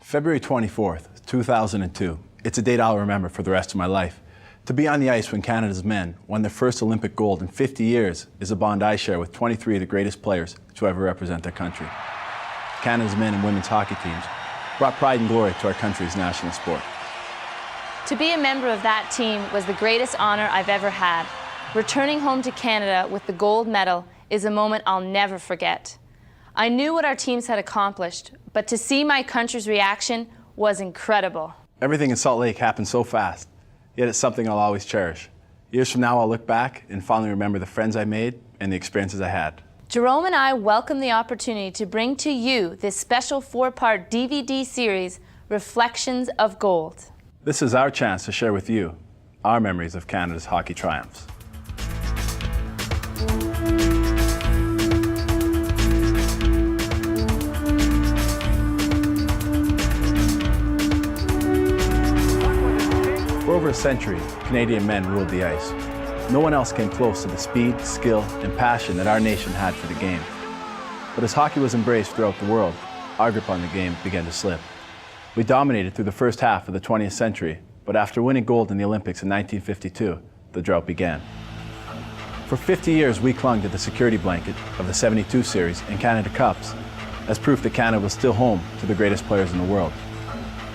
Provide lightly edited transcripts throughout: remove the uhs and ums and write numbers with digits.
February 24th, 2002. It's a date I'll remember for the rest of my life. To be on the ice when Canada's men won their first Olympic gold in 50 years is a bond I share with 23 of the greatest players to ever represent their country. Canada's men and women's hockey teams brought pride and glory to our country's national sport. To be a member of that team was the greatest honor I've ever had. Returning home to Canada with the gold medal is a moment I'll never forget. I knew what our teams had accomplished, but to see my country's reaction was incredible. Everything in Salt Lake happened so fast, yet it's something I'll always cherish. Years from now, I'll look back and fondly remember the friends I made and the experiences I had. Jerome and I welcome the opportunity to bring to you this special 4-part DVD series, Reflections of Gold. This is our chance to share with you our memories of Canada's hockey triumphs. For over a century, Canadian men ruled the ice. No one else came close to the speed, skill, and passion that our nation had for the game. But as hockey was embraced throughout the world, our grip on the game began to slip. We dominated through the first half of the 20th century, but after winning gold in the Olympics in 1952, the drought began. For 50 years, we clung to the security blanket of the '72 series and Canada Cups as proof that Canada was still home to the greatest players in the world.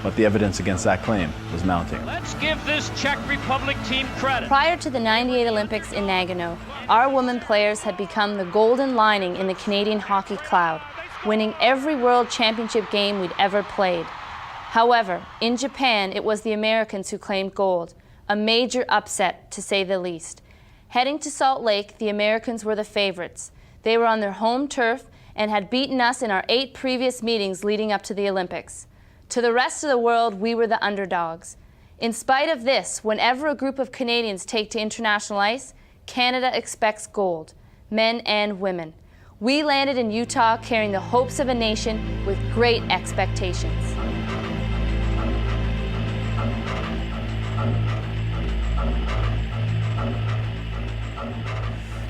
But the evidence against that claim was mounting. Let's give this Czech Republic team credit. Prior to the '98 Olympics in Nagano, our women players had become the golden lining in the Canadian hockey cloud, winning every World Championship game we'd ever played. However, in Japan, it was the Americans who claimed gold, a major upset to say the least. Heading to Salt Lake, the Americans were the favorites. They were on their home turf and had beaten us in our 8 previous meetings leading up to the Olympics. To the rest of the world, we were the underdogs. In spite of this, whenever a group of Canadians take to international ice, Canada expects gold, men and women. We landed in Utah carrying the hopes of a nation with great expectations.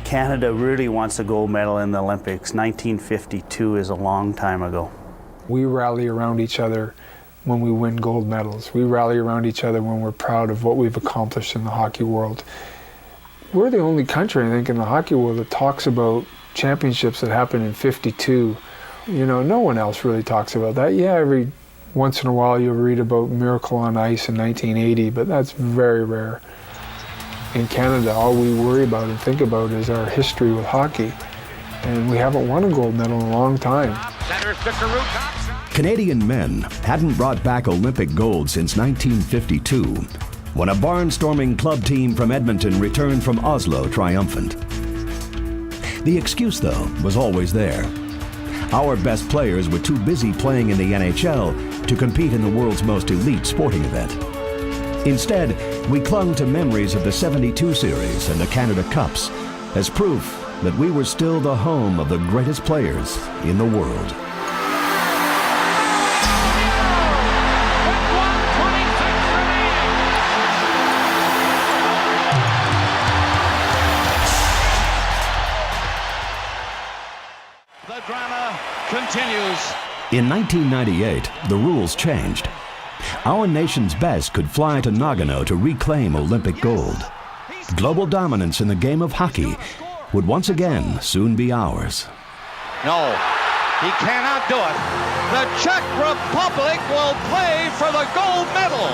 Canada really wants a gold medal in the Olympics. 1952 is a long time ago. We rally around each other when we win gold medals. We rally around each other when we're proud of what we've accomplished in the hockey world. We're the only country, I think, in the hockey world that talks about championships that happened in '52. You know, no one else really talks about that. Yeah, every once in a while you'll read about Miracle on Ice in 1980, but that's very rare. In Canada, all we worry about and think about is our history with hockey. And we haven't won a gold medal in a long time. Canadian men hadn't brought back Olympic gold since 1952, when a barnstorming club team from Edmonton returned from Oslo triumphant. The excuse, though, was always there. Our best players were too busy playing in the NHL to compete in the world's most elite sporting event. Instead, we clung to memories of the '72 series and the Canada Cups as proof that we were still the home of the greatest players in the world. The drama continues. In 1998, the rules changed. Our nation's best could fly to Nagano to reclaim Olympic gold. Global dominance in the game of hockey would once again soon be ours. No, he cannot do it. The Czech Republic will play for the gold medal,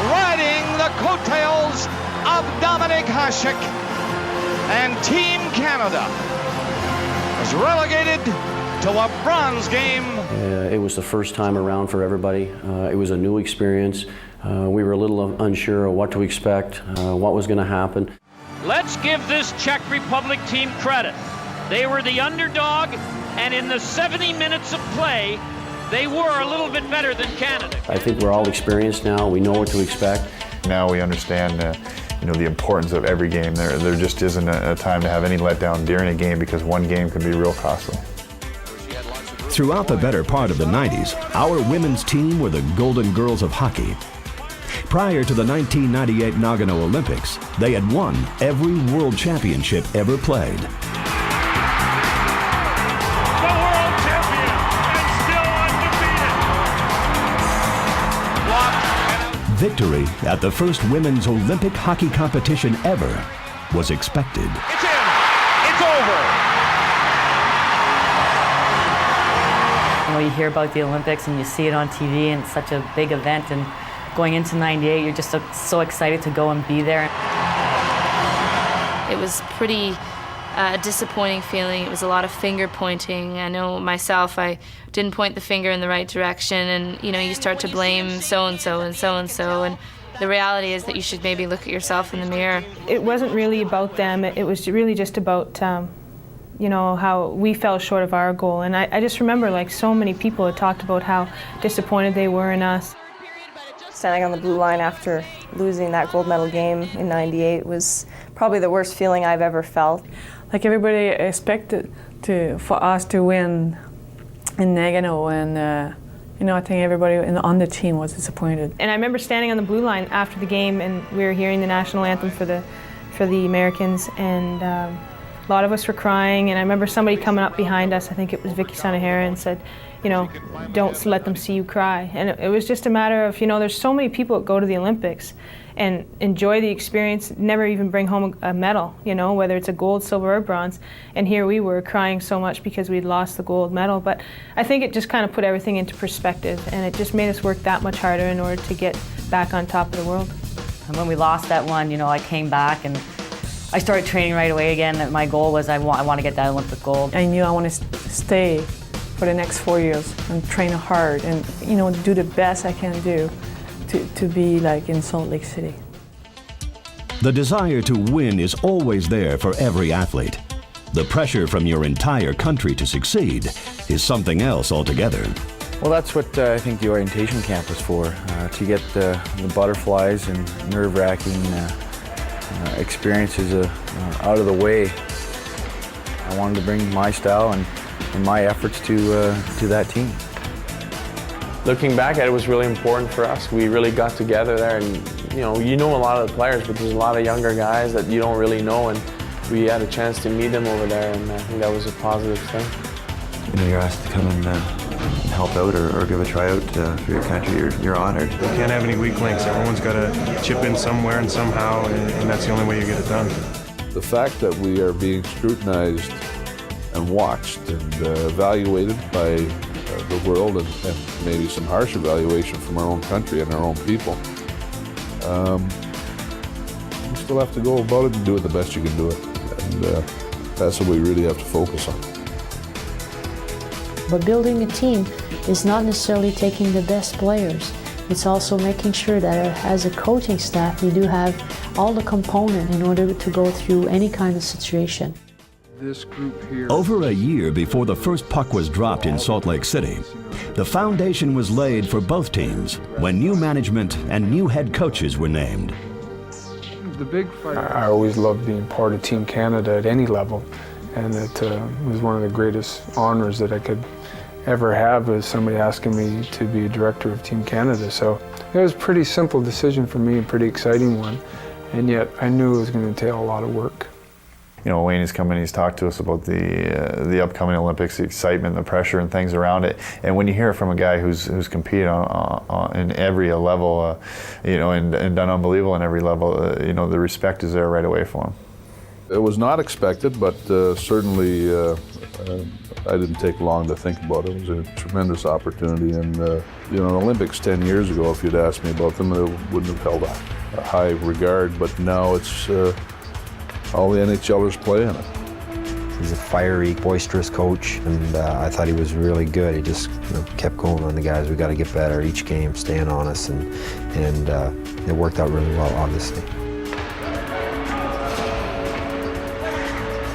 riding the coattails of Dominik Hasek. And Team Canada is relegated to a bronze game. It was the first time around for everybody. It was a new experience. We were a little unsure of what to expect, what was going to happen. Let's give this Czech Republic team credit. They were the underdog, and in the 70 minutes of play, they were a little bit better than Canada. I think we're all experienced now. We know what to expect. Now we understand the importance of every game. There just isn't a time to have any letdown during a game because one game can be real costly. Throughout the better part of the '90s, our women's team were the Golden Girls of hockey. Prior to the 1998 Nagano Olympics, they had won every world championship ever played. The world champion and still undefeated. Victory at the first women's Olympic hockey competition ever was expected. It's in. It's over. You know, you hear about the Olympics and you see it on TV, and it's such a big event, and going into '98, you're just so excited to go and be there. It was pretty disappointing feeling. It was a lot of finger pointing. I know myself, I didn't point the finger in the right direction, and you start to blame so-and-so and so-and-so, and the reality is that you should maybe look at yourself in the mirror. It wasn't really about them. It was really just about how we fell short of our goal. And I just remember, like, so many people had talked about how disappointed they were in us. Standing on the blue line after losing that gold medal game in '98 was probably the worst feeling I've ever felt. Like, everybody expected for us to win in Nagano, and I think everybody on the team was disappointed. And I remember standing on the blue line after the game, and we were hearing the national anthem for the Americans, and a lot of us were crying. And I remember somebody coming up behind us, I think it was Vicky Sanahara, and said, don't let them see you cry. And it was just a matter of, there's so many people that go to the Olympics and enjoy the experience, never even bring home a medal, whether it's a gold, silver, or bronze. And here we were crying so much because we'd lost the gold medal. But I think it just kind of put everything into perspective, and it just made us work that much harder in order to get back on top of the world. And when we lost that one, I came back and I started training right away again. That my goal was I want to get that Olympic gold. I knew I want to stay for the next 4 years and train hard and do the best I can do to be like in Salt Lake City. The desire to win is always there for every athlete. The pressure from your entire country to succeed is something else altogether. Well, that's what I think the orientation camp was for, to get the butterflies and nerve-wracking experiences out of the way. I wanted to bring my style and my efforts to that team. Looking back at it, was really important for us. We really got together there, and you know a lot of the players, but there's a lot of younger guys that you don't really know, and we had a chance to meet them over there, and I think that was a positive thing. You're asked to come and help out or give a tryout for your country. You're honored. You can't have any weak links. Everyone's got to chip in somewhere and somehow, and that's the only way you get it done. The fact that we are being scrutinized and watched and evaluated by the world, and maybe some harsh evaluation from our own country and our own people. You still have to go about it and do it the best you can do it. And that's what we really have to focus on. But building a team is not necessarily taking the best players. It's also making sure that as a coaching staff, we do have all the components in order to go through any kind of situation. This group here. Over a year before the first puck was dropped in Salt Lake City, the foundation was laid for both teams when new management and new head coaches were named. The big fight. I always loved being part of Team Canada at any level, and it was one of the greatest honors that I could ever have, was somebody asking me to be a director of Team Canada. So it was a pretty simple decision for me, a pretty exciting one, and yet I knew it was going to entail a lot of work. Wayne has come in, he's talked to us about the upcoming Olympics, the excitement, the pressure, and things around it. And when you hear it from a guy who's competed in every level, and done unbelievable in every level, the respect is there right away for him. It was not expected, but certainly I didn't take long to think about it. It was a tremendous opportunity, and the Olympics 10 years ago, if you'd asked me about them, it wouldn't have held a high regard. But now it's all the NHLers play in it. He's a fiery, boisterous coach, and I thought he was really good. He just kept going on the guys. We got to get better each game, staying on us, and it worked out really well, obviously.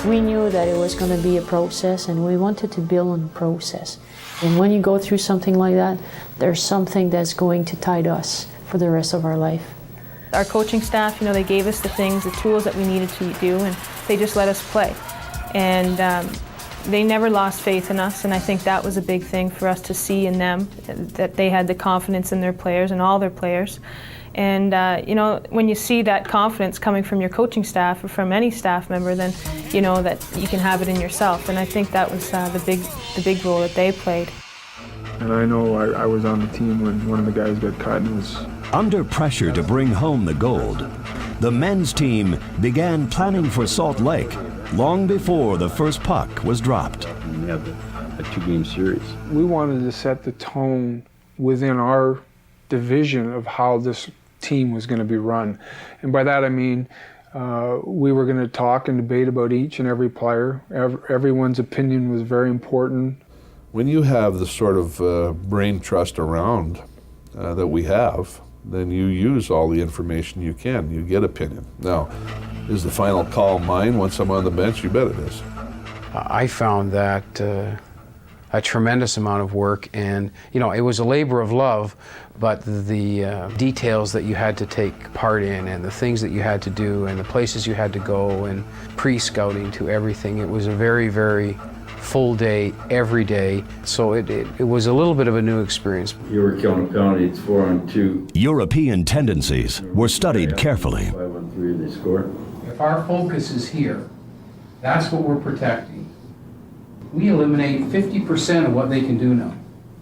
We knew that it was going to be a process, and we wanted to build on the process. And when you go through something like that, there's something that's going to tie us for the rest of our life. Our coaching staff, they gave us the things, the tools that we needed to do, and they just let us play. And they never lost faith in us, and I think that was a big thing for us to see in them, that they had the confidence in their players and all their players. And when you see that confidence coming from your coaching staff or from any staff member, then you know that you can have it in yourself. And I think that was the big role that they played. And I know I was on the team when one of the guys got cut, and it was... Under pressure to bring home the gold, the men's team began planning for Salt Lake long before the first puck was dropped. We have a 2-game series. We wanted to set the tone within our division of how this team was going to be run. And by that I mean we were going to talk and debate about each and every player. Everyone's opinion was very important. When you have the sort of brain trust around that we have, then you use all the information you can. You get opinion. Now, is the final call mine once I'm on the bench? You bet it is. I found that a tremendous amount of work, and it was a labor of love, but the details that you had to take part in and the things that you had to do and the places you had to go and pre-scouting to everything, it was a very, very full day, every day, so it was a little bit of a new experience. You were killing a penalty, it's 4-on-2. European tendencies were studied carefully. 5-on-3, they score. If our focus is here, that's what we're protecting. We eliminate 50% of what they can do now.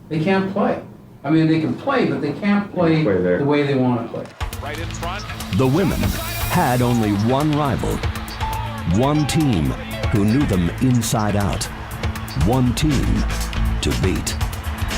They can't play. I mean, they can play, but they can't play the way they want to play. Right in front. The women had only one rival, one team who knew them inside out, one team to beat.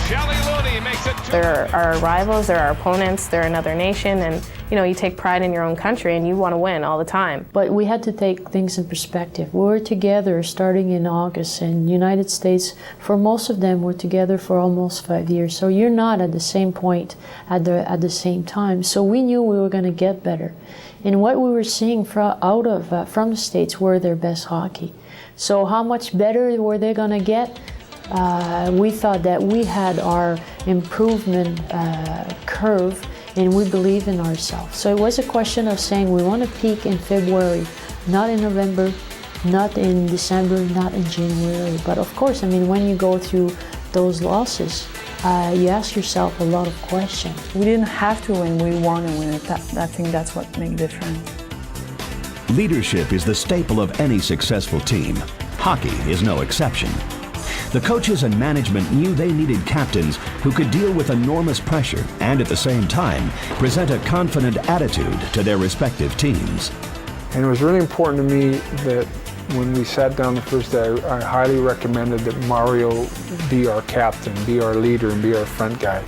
Shelley Looney makes it. They're our rivals, they're our opponents, they're another nation, and you take pride in your own country and you want to win all the time. But we had to take things in perspective. We were together starting in August, and United States, for most of them, were together for almost 5 years. So you're not at the same point at the same time. So we knew we were going to get better. And what we were seeing from the States were their best hockey. So how much better were they going to get? We thought that we had our improvement curve, and we believe in ourselves. So it was a question of saying we want to peak in February, not in November, not in December, not in January. But of course, I mean, when you go through those losses, you ask yourself a lot of questions. We didn't have to win, we want to win it. I think that's what makes the difference. Leadership is the staple of any successful team. Hockey is no exception. The coaches and management knew they needed captains who could deal with enormous pressure and at the same time present a confident attitude to their respective teams. And it was really important to me that when we sat down the first day, I highly recommended that Mario be our captain, be our leader, and be our front guy.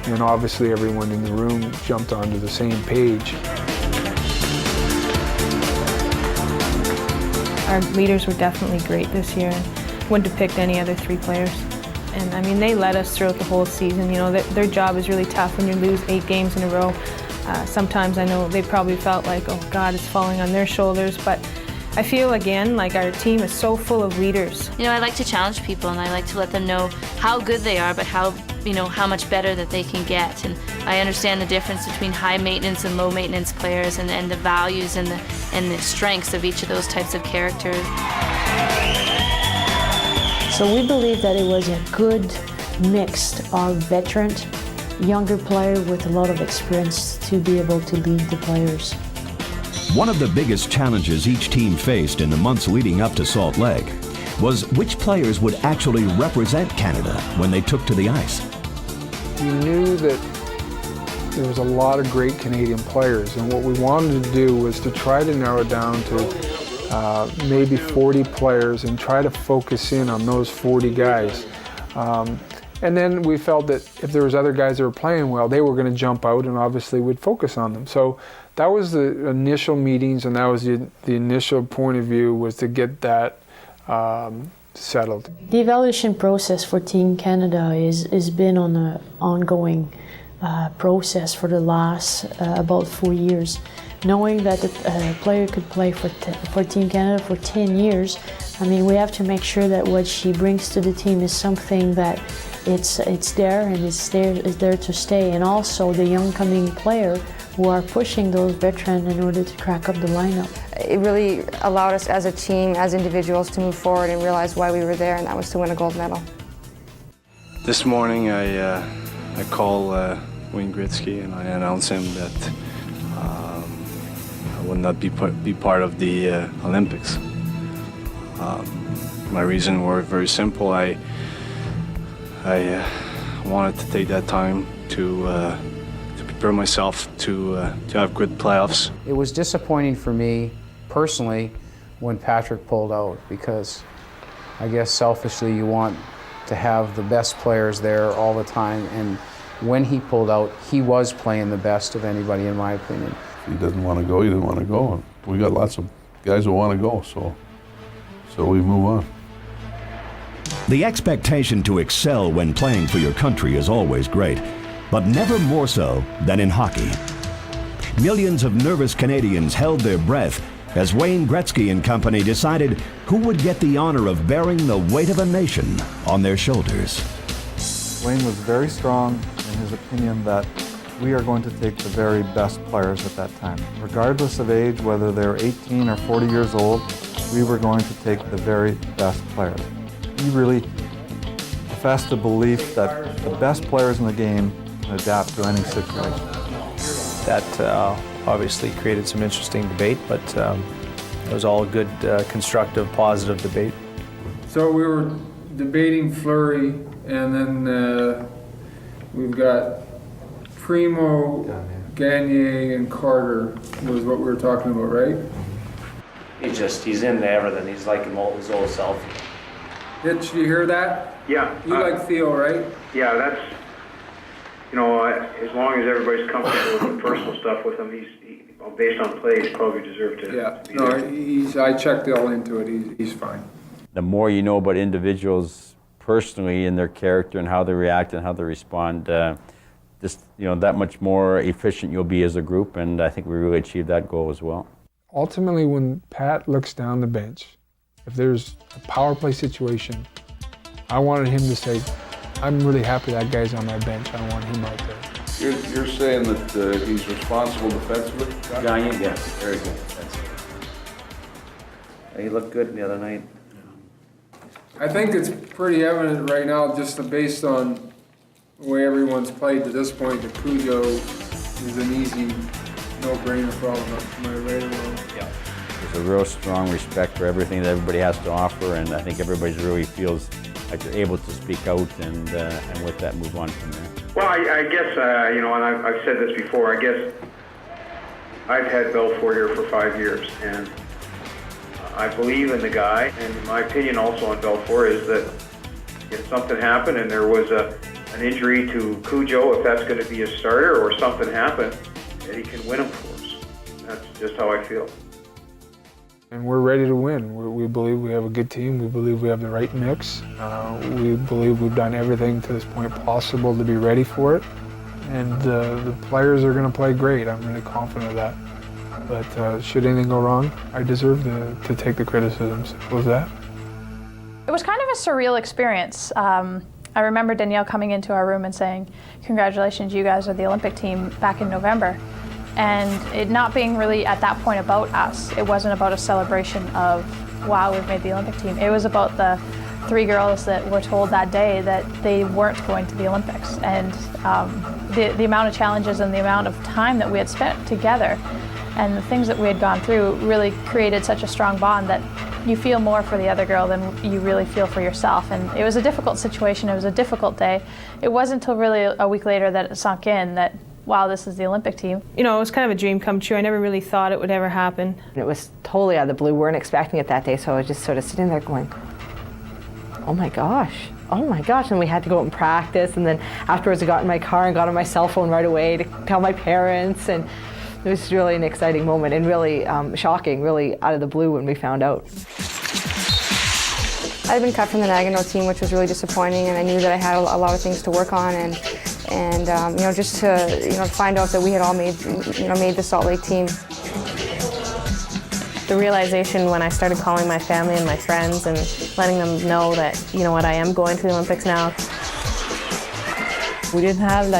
And obviously everyone in the room jumped onto the same page. Our leaders were definitely great this year. Wouldn't have picked any other 3 players. And I mean, they led us throughout the whole season. Their job is really tough when you lose 8 games in a row. Sometimes I know they probably felt like, oh God, it's falling on their shoulders. But I feel again like our team is so full of leaders. I like to challenge people, and I like to let them know how good they are, but how much better that they can get. And I understand the difference between high maintenance and low maintenance players, and the values and the strengths of each of those types of characters. So we believe that it was a good mix of veteran, younger player with a lot of experience to be able to lead the players. One of the biggest challenges each team faced in the months leading up to Salt Lake was which players would actually represent Canada when they took to the ice. We knew that there was a lot of great Canadian players, and what we wanted to do was to try to narrow it down to maybe 40 players and try to focus in on those 40 guys. And then we felt that if there was other guys that were playing well, they were going to jump out, and obviously we'd focus on them. So that was the initial meetings, and that was the initial point of view, was to get that settled. The evaluation process for Team Canada has been on an ongoing process for the last about 4 years. Knowing that the player could play for Team Canada for 10 years, I mean, we have to make sure that what she brings to the team is something that it's there and is there to stay. And also the young coming player who are pushing those veterans in order to crack up the lineup. It really allowed us as a team, as individuals, to move forward and realize why we were there, and that was to win a gold medal. This morning I call Wayne Gretzky and I announce him that I will not be part of the Olympics. My reasons were very simple. I wanted to take that time to prepare myself to have good playoffs. It was disappointing for me personally when Patrick pulled out, because I guess selfishly you want to have the best players there all the time, and when he pulled out, he was playing the best of anybody, in my opinion. If he doesn't want to go, he didn't want to go. And we got lots of guys who want to go, so we move on. The expectation to excel when playing for your country is always great, but never more so than in hockey. Millions of nervous Canadians held their breath as Wayne Gretzky and company decided who would get the honor of bearing the weight of a nation on their shoulders. Wayne was very strong in his opinion that we are going to take the very best players at that time. Regardless of age, whether they're 18 or 40 years old, we were going to take the very best players. He really professed the belief that the best players in the game can adapt to any situation. That obviously created some interesting debate, but it was all a good, constructive, positive debate. So we were debating Fleury, and then we've got Primo, Gagner, and Carter was what we were talking about, right? He's into everything. He's like his old self. Did you hear that? Yeah. You like Theo, right? Yeah, that's, as long as everybody's comfortable with the personal stuff with him, based on play, he's probably deserved to be there. I checked all into it. He's fine. The more you know about individuals personally and their character and how they react and how they respond, that much more efficient you'll be as a group, and I think we really achieved that goal as well. Ultimately, when Pat looks down the bench, if there's a power play situation, I wanted him to say, I'm really happy that guy's on my bench. I want him out there. You're saying that he's responsible defensively? Yeah, very good defensively. He looked good the other night. I think it's pretty evident right now, just based on the way everyone's played to this point, that Cujo is an easy no-brainer for all of us. Am I right or wrong? Yeah. There's a real strong respect for everything that everybody has to offer, and I think everybody really feels like they're able to speak out and with that move on from there. Well, I guess, and I've said this before, I guess I've had Belfour here for 5 years, and I believe in the guy, and my opinion also on Belfour is that if something happened and there was an injury to Cujo, if that's going to be a starter or something happened, that he can win them for us. That's just how I feel. And we're ready to win. We believe we have a good team. We believe we have the right mix. We believe we've done everything to this point possible to be ready for it. And the players are going to play great. I'm really confident of that. But should anything go wrong, I deserve to take the criticism. Simple as that. It was kind of a surreal experience. I remember Danielle coming into our room and saying, "Congratulations, you guys are the Olympic team," back in November. And it not being really at that point about us. It wasn't about a celebration of, wow, we've made the Olympic team. It was about the 3 girls that were told that day that they weren't going to the Olympics. And the amount of challenges and the amount of time that we had spent together and the things that we had gone through really created such a strong bond that you feel more for the other girl than you really feel for yourself. And it was a difficult situation. It was a difficult day. It wasn't until really a week later that it sunk in that, wow, this is the Olympic team. It was kind of a dream come true. I never really thought it would ever happen. It was totally out of the blue. We weren't expecting it that day, so I was just sort of sitting there going, oh my gosh. And we had to go out and practice, and then afterwards I got in my car and got on my cell phone right away to tell my parents, and it was really an exciting moment and really shocking, really out of the blue when we found out. I'd been cut from the Nagano team, which was really disappointing, and I knew that I had a lot of things to work on, and just to find out that we had all made the Salt Lake team. The realization when I started calling my family and my friends and letting them know that, I am going to the Olympics now. We didn't have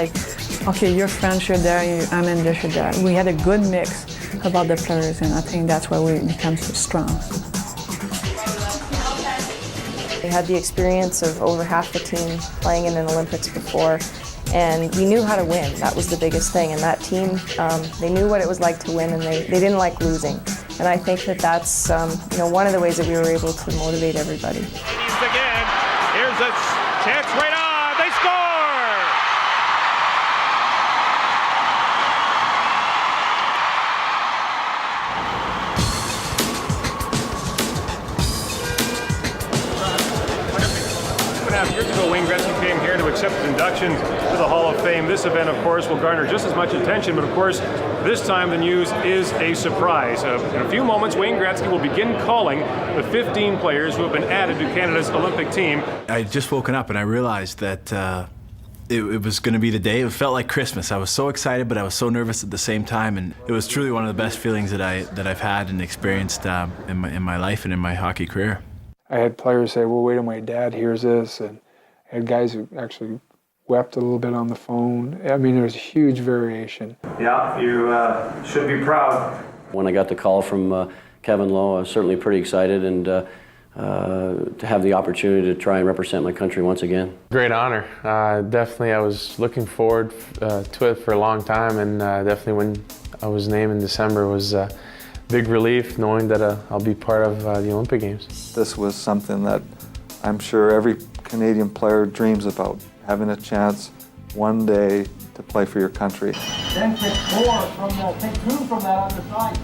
okay, your friends are there, I'm in this, you're there. We had a good mix about the players, and I think that's why we become so strong. We had the experience of over half the team playing in an Olympics before, and we knew how to win. That was the biggest thing. And that team, they knew what it was like to win, and they didn't like losing. And I think that's one of the ways that we were able to motivate everybody. Again, here's a chance right on. They score! in-depth induction to the Hall of Fame. This event, of course, will garner just as much attention, but of course, this time the news is a surprise. In a few moments, Wayne Gretzky will begin calling the 15 players who have been added to Canada's Olympic team. I had just woken up and I realized that it was going to be the day. It felt like Christmas. I was so excited, but I was so nervous at the same time, and it was truly one of the best feelings that I've had and experienced in my life and in my hockey career. I had players say, well, wait till my dad hears this, and I had guys who actually wept a little bit on the phone. I mean, there was a huge variation. Yeah, you should be proud. When I got the call from Kevin Lowe, I was certainly pretty excited, and to have the opportunity to try and represent my country once again. Great honor. Definitely, I was looking forward to it for a long time, and definitely when I was named in December was a big relief knowing that I'll be part of the Olympic Games. This was something that I'm sure every Canadian player dreams about, having a chance one day to play for your country. Then take 4 from that, take 2 from that on the side.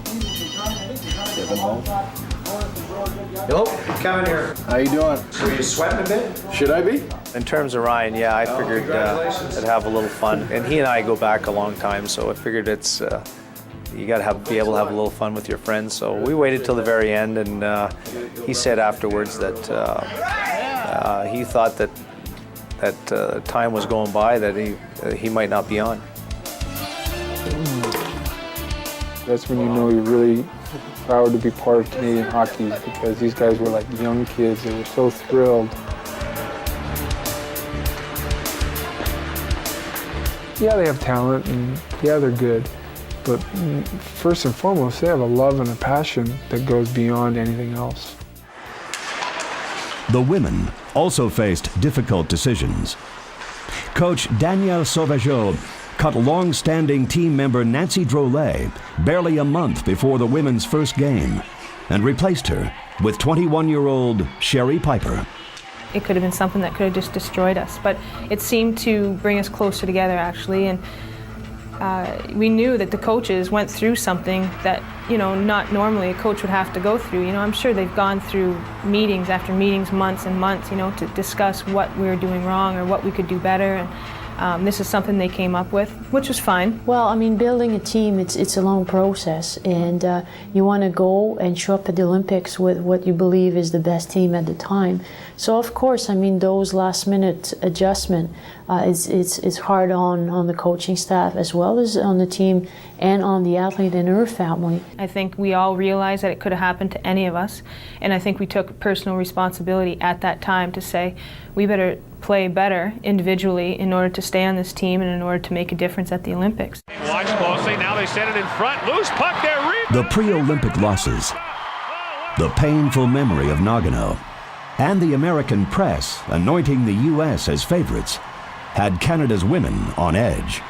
Hello, Kevin here. How you doing? So you sweating a bit? Should I be? In terms of Ryan, yeah, I figured I'd have a little fun. And he and I go back a long time, so I figured it's you got to be able to have a little fun with your friends. So we waited till the very end, and he said afterwards that he thought that time was going by, that he might not be on. That's when you know you're really proud to be part of Canadian hockey, because these guys were like young kids. They were so thrilled. Yeah, they have talent, and yeah, they're good. But first and foremost, they have a love and a passion that goes beyond anything else. The women also faced difficult decisions. Coach Danielle Sauvageau cut long-standing team member Nancy Drolet barely a month before the women's first game and replaced her with 21-year-old Sherry Piper. It could have been something that could have just destroyed us, but it seemed to bring us closer together, actually, and we knew that the coaches went through something that, you know, not normally a coach would have to go through. You know, I'm sure they've gone through meetings after meetings, months and months, you know, to discuss what we were doing wrong or what we could do better. And this is something they came up with, which was fine. Well, I mean, building a team, it's a long process, and you want to go and show up at the Olympics with what you believe is the best team at the time. So of course, I mean, those last-minute adjustment, it's hard on the coaching staff as well as on the team and on the athlete and her family. I think we all realized that it could have happened to any of us, and I think we took personal responsibility at that time to say, we better play better individually in order to stay on this team and in order to make a difference at the Olympics. Watch closely, now they set it in front, loose puck there, The pre-Olympic losses, the painful memory of Nagano, and the American press anointing the U.S. as favorites had Canada's women on edge.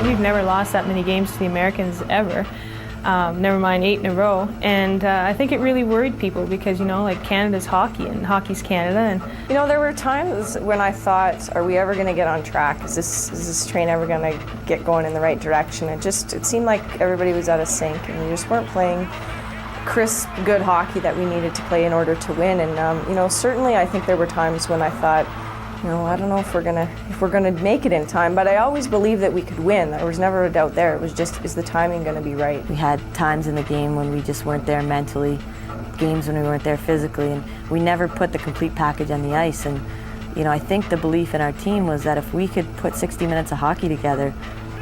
We've never lost that many games to the Americans ever. Never mind 8 in a row, and I think it really worried people because, you know, like, Canada's hockey and hockey's Canada. And you know, there were times when I thought, are we ever going to get on track? Is this train ever going to get going in the right direction? It seemed like everybody was out of sync, and we just weren't playing crisp, good hockey that we needed to play in order to win. And you know, certainly I think there were times when I thought, you know, I don't know if we're gonna make it in time, but I always believed that we could win. There was never a doubt there. It was just, is the timing gonna be right? We had times in the game when we just weren't there mentally, games when we weren't there physically, and we never put the complete package on the ice. And you know, I think the belief in our team was that if we could put 60 minutes of hockey together,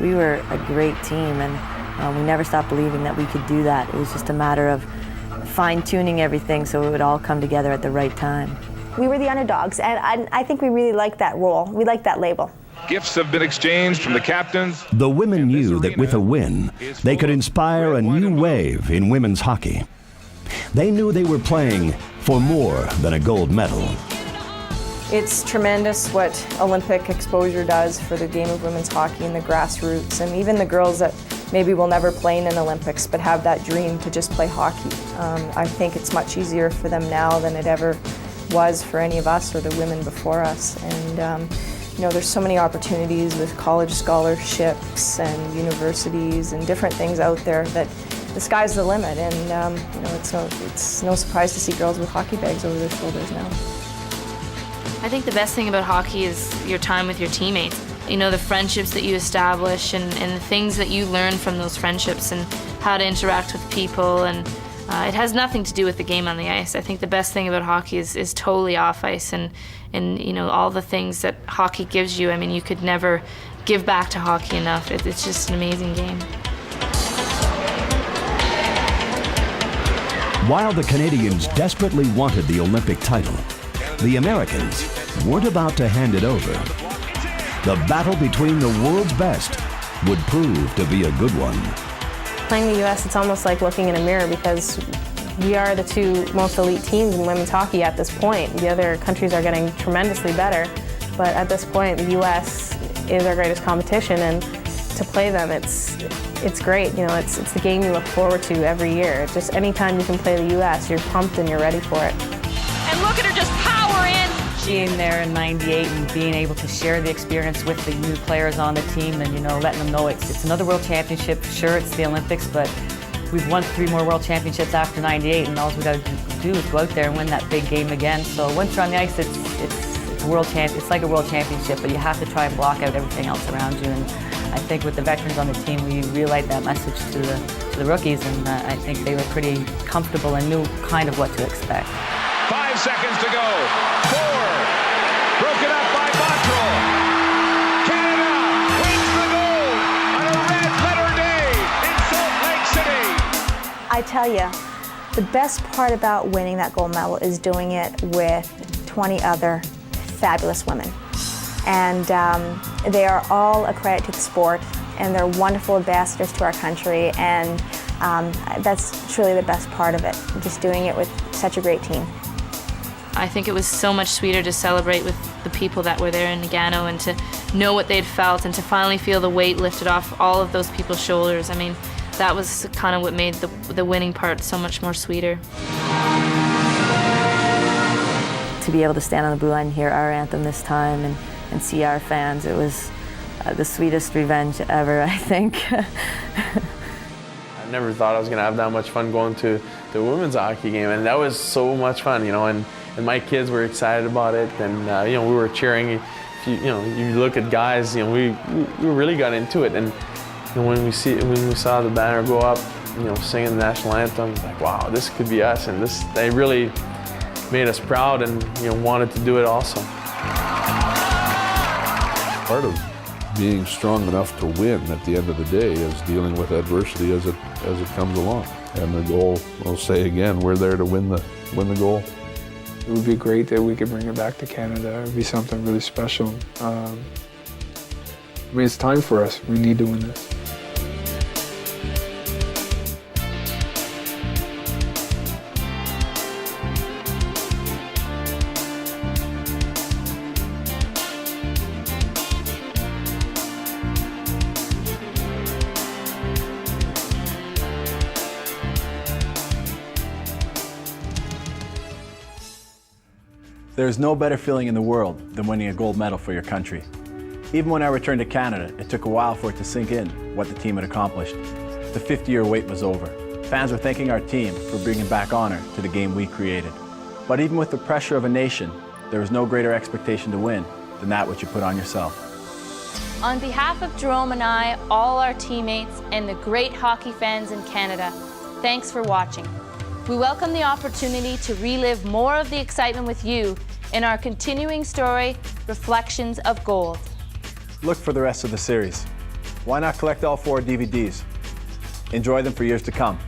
we were a great team, and we never stopped believing that we could do that. It was just a matter of fine-tuning everything so it would all come together at the right time. We were the underdogs, and I think we really liked that role. We liked that label. Gifts have been exchanged from the captains. The women knew that with a win, they could inspire a new wave in women's hockey. They knew they were playing for more than a gold medal. It's tremendous what Olympic exposure does for the game of women's hockey and the grassroots, and even the girls that maybe will never play in an Olympics but have that dream to just play hockey. I think it's much easier for them now than it ever was for any of us or the women before us. And you know, there's so many opportunities with college scholarships and universities and different things out there that the sky's the limit. And you know, it's no surprise to see girls with hockey bags over their shoulders now. I think the best thing about hockey is your time with your teammates. You know, the friendships that you establish and the things that you learn from those friendships and how to interact with people. And it has nothing to do with the game on the ice. I think the best thing about hockey is totally off ice and you know, all the things that hockey gives you. I mean, you could never give back to hockey enough. It's just an amazing game. While the Canadians desperately wanted the Olympic title, the Americans weren't about to hand it over. The battle between the world's best would prove to be a good one. Playing the U.S., it's almost like looking in a mirror because we are the two most elite teams in women's hockey at this point. The other countries are getting tremendously better, but at this point, the U.S. is our greatest competition, and to play them, it's great. You know, it's the game you look forward to every year. Just anytime you can play the U.S., you're pumped and you're ready for it. And look at her just power in. Being there in '98 and being able to share the experience with the new players on the team and, you know, letting them know it's another world championship. Sure, it's the Olympics, but we've won 3 more world championships after '98, and all we got to do is go out there and win that big game again. So once you're on the ice, it's a world champ. It's like a world championship, but you have to try and block out everything else around you. And I think with the veterans on the team, we relayed that message to the rookies, and I think they were pretty comfortable and knew kind of what to expect. 5 seconds to go. 4. Broken up by Bottrell. Canada wins the gold on a red letter day in Salt Lake City. I tell you, the best part about winning that gold medal is doing it with 20 other fabulous women. And they are all a credit to the sport, and they're wonderful ambassadors to our country, and that's truly the best part of it, just doing it with such a great team. I think it was so much sweeter to celebrate with the people that were there in Nagano and to know what they'd felt and to finally feel the weight lifted off all of those people's shoulders. I mean, that was kind of what made the winning part so much more sweeter. To be able to stand on the blue line and hear our anthem this time and see our fans, it was the sweetest revenge ever, I think. I never thought I was going to have that much fun going to the women's hockey game, and that was so much fun, you know, and my kids were excited about it, and you know, we were cheering. If you look at guys, you know, we really got into it, and you know, when we saw the banner go up, you know, singing the national anthem, like, wow, this could be us, and they really made us proud, and you know, wanted to do it also. Part of being strong enough to win at the end of the day is dealing with adversity as it comes along. And the goal, I'll say again, we're there to win the goal. It would be great that we could bring it back to Canada. It would be something really special. I mean, it's time for us. We need to win this. There's no better feeling in the world than winning a gold medal for your country. Even when I returned to Canada, it took a while for it to sink in what the team had accomplished. The 50-year wait was over. Fans were thanking our team for bringing back honor to the game we created. But even with the pressure of a nation, there was no greater expectation to win than that which you put on yourself. On behalf of Jerome and I, all our teammates, and the great hockey fans in Canada, thanks for watching. We welcome the opportunity to relive more of the excitement with you in our continuing story, Reflections of Gold. Look for the rest of the series. Why not collect all 4 DVDs? Enjoy them for years to come.